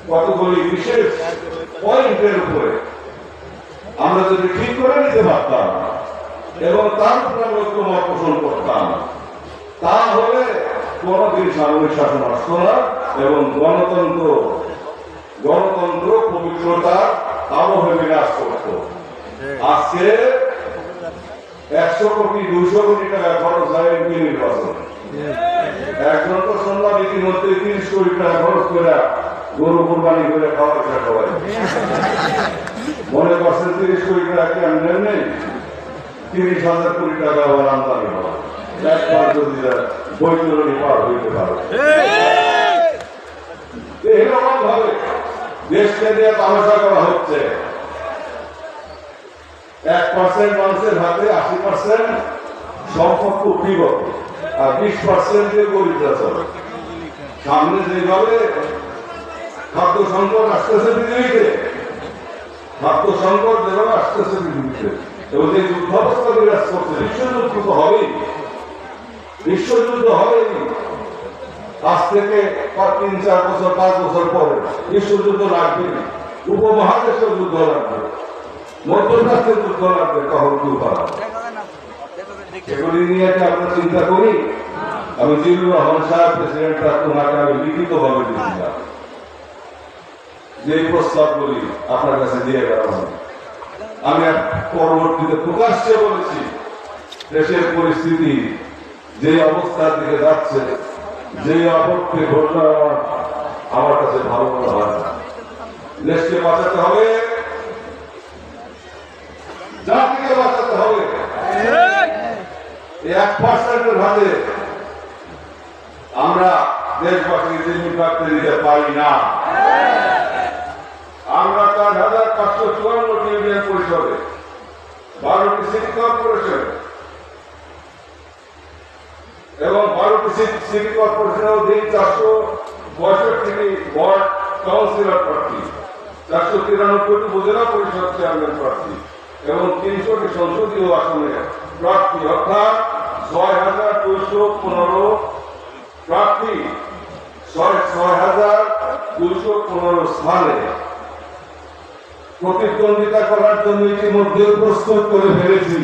কতগুলি বিশেষ পয়েন্টের উপরে আমরা যদি ঠিক করে নিতে পারতাম এবং তার উপরে ঐক্যমত পোষণ করতাম, তাহলে কোনদিন সামরিক শাসন আসতো না এবং গণতন্ত্র পবিত্রতা আবহে বিরাজ করত। আজকে 100 কোটি 200 কোটি টাকা খরচ হয় এমপি নির্বাচন। একজন তো শুনলাম ইতিমধ্যে 30 কোটি টাকা খরচ করে গরু কুরবানি করে খাওয়ার সবাই মনে করছেন 30 কোটি টাকা কি আমদানি নেই, 30,000 কোটি টাকা আবার আমদানি হয় একবার যদি বৈতরণী পার হইতে পারে। এরকম ভাবে দেশকে নিয়ে তামাশা করা হচ্ছে। 1% মানুষের হাতে 80% সম্পদ কুক্ষিগত আর 20% দিয়ে গরিবরা চলে। সামনে যেভাবে খাদ্য সংকট আসতেছে পৃথিবীতে, খাদ্য সংকট যেভাবে আসতেছে পৃথিবীতে এবং যে যুদ্ধাবস্থা বিরাজ করছে, বিশ্বযুদ্ধ তো হবেই, বিশ্বযুদ্ধ হবেই। আজ থেকে 3-4 বছর 5 বছর পরে বিশ্বযুদ্ধ লাগবে, উপমহাদেশের যুদ্ধ লাগবে, মধ্যপ্রাচ্যের যুদ্ধ লাগবে, তখন কি করা এগুলি নিয়ে আমরা চিন্তা করি। আমি জিল্লুর রহমান সাহেব প্রেসিডেন্টরা তোমাকে আমি লিখিতভাবে দিয়েছিলাম যে প্রস্তাবগুলি আপনার কাছে দিয়ে গেলাম। আমি পরবর্তীতে প্রকাশ্যে বলেছি দেশের পরিস্থিতি যে অবস্থার দিকে যাচ্ছে, যে আপত্তি ঘটনা আমার কাছে ভালো মনে হয় না। দেশকে বাঁচাতে হবে, জাতিকে বাঁচাতে হবে। 1% হাতে আমরা দেশবাসীকে জিম্মি থাকতে দিতে পারি না। আমরা 4,554 ইউনিয়ন পরিষদে 12টি সিটি কর্পোরেশন এবং 12টি সিটি কর্পোরেশনের অধীন 465টি ওয়ার্ড কাউন্সিলর প্রার্থী, 493টি উপজেলা পরিষদ চেয়ারম্যান প্রার্থী এবং 300টি সংসদীয় আসনে প্রার্থী, অর্থাৎ 6,215 প্রার্থী 6,215 স্থানে প্রতিদ্বন্দ্বিতা করার জন্য ইতিমধ্যে প্রস্তুত করে ফেলেছি।